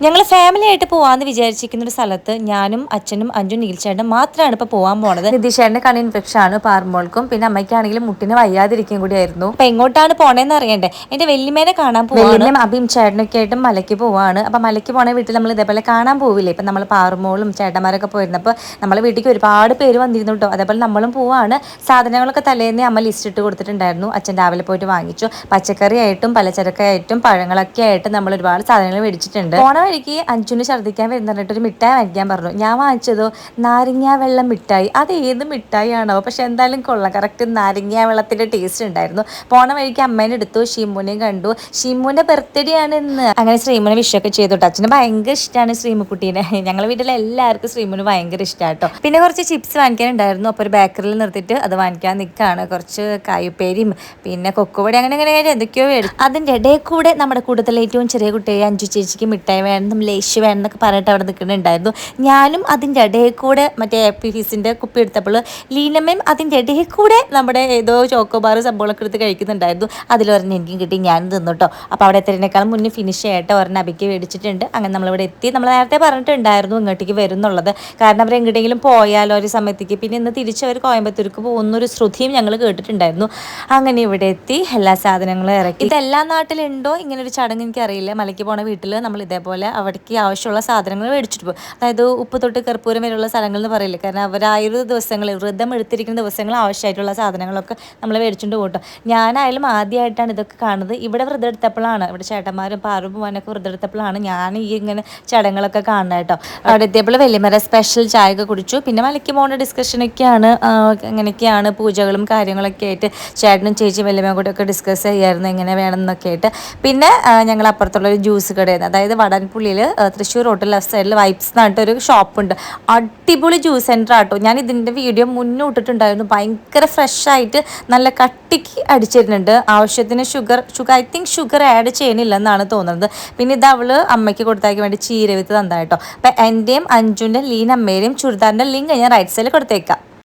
ഞങ്ങൾ ഫാമിലി ആയിട്ട് പോവാന്ന് വിചാരിച്ചിരിക്കുന്ന ഒരു സ്ഥലത്ത് ഞാനും അച്ഛനും അഞ്ചും നീൽച്ചേട്ടനും മാത്രമാണ് ഇപ്പോൾ പോകാൻ പോണത്. നിതീഷേട്ടൻ്റെ കണ്ണ് ഇൻഫെക്ഷൻ ആണ് പാർമോൾക്കും, പിന്നെ അമ്മയ്ക്കാണെങ്കിലും മുട്ടിന് വയ്യാതിരിക്കും കൂടി ആയിരുന്നു. അപ്പൊ എങ്ങോട്ടാണ് പോണേന്ന് അറിയണ്ടേ. എന്റെ വെല്ലിമേനെ കാണാൻ പോവാണ്. അഭിയും ചേട്ടനൊക്കെ ആയിട്ടും മലയ്ക്ക് പോവാണ്. അപ്പൊ മലയ്ക്ക് പോണ വീട്ടിൽ നമ്മൾ ഇതേപോലെ കാണാൻ പോവില്ലേ. ഇപ്പൊ നമ്മൾ പാർമോളും ചേട്ടന്മാരൊക്കെ പോയിരുന്നപ്പോൾ നമ്മളെ വീട്ടിലേക്ക് ഒരുപാട് പേര് വന്നിരുന്നു കേട്ടോ. അതേപോലെ നമ്മളും പോവാണ്. സാധനങ്ങളൊക്കെ തലേന്ന് അമ്മ ലിസ്റ്റ് ഇട്ട് കൊടുത്തിട്ടുണ്ടായിരുന്നു. അച്ഛൻ രാവിലെ പോയിട്ട് വാങ്ങിച്ചു. പച്ചക്കറി ആയിട്ടും പലചരക്കായിട്ടും പഴങ്ങളൊക്കെ ആയിട്ട് നമ്മൾ ഒരുപാട് സാധനങ്ങൾ മേടിച്ചിട്ടുണ്ട്. പോണ വഴിക്ക് അഞ്ചുന് ഛർദ്ദിക്കാൻ വരുന്നിട്ട് ഒരു മിഠായി വാങ്ങിക്കാൻ പറഞ്ഞു. ഞാൻ വാങ്ങിച്ചതോ നാരങ്ങ വെള്ളം മിഠായി. അത് ഏത് മിഠായി ആണോ, പക്ഷെ എന്തായാലും കൊള്ളാം. കറക്റ്റ് നാരങ്ങ വെള്ളത്തിന്റെ ടേസ്റ്റ് ഉണ്ടായിരുന്നു. പോണ വഴിക്ക് അമ്മേനെ എടുത്തു, ഷീമുനെയും കണ്ടു. ഷീമുന്റെ ബർത്ത്ഡേ ആണ് ഇന്ന്. അങ്ങനെ ശ്രീമുനെ വിഷൊക്കെ ചെയ്തു. അച്ഛന് ഭയങ്കര ഇഷ്ടമാണ് ശ്രീമുക്കുട്ടീനെ. ഞങ്ങളുടെ വീട്ടിലെ എല്ലാവർക്കും ശ്രീമുന് ഭയങ്കര ഇഷ്ടമാട്ടോ. പിന്നെ കുറച്ച് ചിപ്സ് വാങ്ങിക്കാനുണ്ടായിരുന്നു. അപ്പോൾ ഒരു ബേക്കറിൽ നിർത്തിയിട്ട് അത് വാങ്ങിക്കാൻ നിൽക്കുകയാണ്. കുറച്ച് കായുപ്പേരിയും പിന്നെ കൊക്കുപൊടി അങ്ങനെ അങ്ങനെ എന്തൊക്കെയോ മേടിച്ചു. അതിൻ്റെ ഇടയിൽ കൂടെ നമ്മുടെ കൂട്ടത്തിലെ ഏറ്റവും ചെറിയ കുട്ടിയെ അഞ്ചു ചേച്ചിക്ക് മിഠായി വേണം, ലേശ് വേണം എന്നൊക്കെ പറഞ്ഞിട്ട് അവിടെ നിൽക്കുന്നുണ്ടായിരുന്നു. ഞാനും അതിൻ്റെ ഇടയിൽ കൂടെ മറ്റേ ആപ്പി ഫീസിൻ്റെ കുപ്പി എടുത്തപ്പോൾ ലീനമ്മയും അതിൻ്റെ ഇടയിൽ കൂടെ നമ്മുടെ ഏതോ ചോക്കോബാർ സംഭവങ്ങളൊക്കെ എടുത്ത് കഴിക്കുന്നുണ്ടായിരുന്നു. അതിലൊരെണ്ണം എനിക്കും കിട്ടി, ഞാനും തിന്നു കേട്ടോ. അപ്പോൾ അവിടെ എത്തുന്നതിനേക്കാളും മുന്നേ ഫിനിഷ് ചെയ്യട്ടെ ഒരെണ്ണം അബിക്ക് മേടിച്ചിട്ടുണ്ട്. അങ്ങനെ നമ്മളിവിടെ എത്തി. നമ്മൾ നേരത്തെ പറഞ്ഞിട്ടുണ്ടായിരുന്നു ഇങ്ങോട്ടേക്ക് വരുന്നുള്ളത്. കാരണം അവർ എങ്ങോട്ടെങ്കിലും പോയാലോ ഒരു സമയത്തേക്ക്. പിന്നെ ഇന്ന് തിരിച്ചവർ കോയമ്പത്തൂർക്ക് പോകുന്നൊരു ശ്രുതിയും ഞങ്ങൾ കേട്ടിട്ടുണ്ടായിരുന്നു. അങ്ങനെ ഇവിടെ എത്തി എല്ലാ സാധനങ്ങളും ഇറക്കി. ഇതെല്ലാ നാട്ടിലുണ്ടോ ഇങ്ങനൊരു ചടങ്ങ് എനിക്കറിയില്ല. മലയ്ക്ക് പോണ വീട്ടിൽ നമ്മൾ ഇതേപോലെ അവിടേക്ക് ആവശ്യമുള്ള സാധനങ്ങൾ മേടിച്ചിട്ട് പോകും. അതായത് ഉപ്പ് തൊട്ട് കർപ്പൂരം വരെയുള്ള സ്ഥലങ്ങൾ എന്ന് പറയില്ല. കാരണം അവർ ആയുർവേദ ദിവസങ്ങൾ വ്രതം എടുത്തിരിക്കുന്ന ദിവസങ്ങൾ ആവശ്യമായിട്ടുള്ള സാധനങ്ങളൊക്കെ നമ്മൾ മേടിച്ചുകൊണ്ട് പോകട്ടോ. ഞാനായാലും ആദ്യമായിട്ടാണ് ഇതൊക്കെ കാണുന്നത്. ഇവിടെ വ്രതം എടുത്തപ്പോഴാണ്, ഇവിടെ ചേട്ടന്മാരും പാറും പോകാനൊക്കെ വ്രതം എടുത്തപ്പോഴാണ് ഞാൻ ഈ ഇങ്ങനെ ചടങ്ങുകളൊക്കെ കാണുന്നത് കേട്ടോ. അവിടെ എത്തിയപ്പോൾ വലിയമര സ്പെഷ്യൽ ചായ ഒക്കെ കുടിച്ചു. പിന്നെ മലയ്ക്ക് പോകുന്ന ഡിസ്കഷനൊക്കെയാണ്. അങ്ങനെയൊക്കെയാണ് പൂജകളും കാര്യങ്ങളൊക്കെ ആയിട്ട് ചേട്ടനും ചേച്ചി വലിയമ്മ കൂടെ ഒക്കെ ഡിസ്കസ് ചെയ്യായിരുന്നു എങ്ങനെ വേണമെന്നൊക്കെ ആയിട്ട്. പിന്നെ ഞങ്ങൾ അപ്പുറത്തുള്ളൊരു ജ്യൂസ് കടയിൽ, അതായത് വടൻപുള്ളിയിൽ തൃശ്ശൂർ റോട്ടിൽ ലെഫ്റ്റ് സൈഡിൽ വൈബ്സ് എന്നിട്ടൊരു ഷോപ്പുണ്ട്. അടിപൊളി ജ്യൂസ് സെൻറ്റർ ആട്ടോ. ഞാൻ ഇതിൻ്റെ വീഡിയോ മുന്നേ ഇട്ടിട്ടുണ്ടായിരുന്നു. ഭയങ്കര ഫ്രഷ് ആയിട്ട് നല്ല കട്ടിക്ക് അടിച്ചിരുന്നുണ്ട്. ആവശ്യത്തിന് sugar I think sugar add ചെയ്യണില്ലെന്നാണ് തോന്നുന്നത്. പിന്നെ ഇത് അവള് അമ്മയ്ക്ക് കൊടുത്താക്കാൻ വേണ്ടി ചീര വിത്ത് തന്നായിട്ടോ. അപ്പം എൻ്റെയും അഞ്ജുൻ്റെ ലീനമ്മയുടെയും ചുരിദാറിൻ്റെ ലിങ്ക് ഞാൻ റൈറ്റ് സൈഡിൽ കൊടുത്തേക്കാം.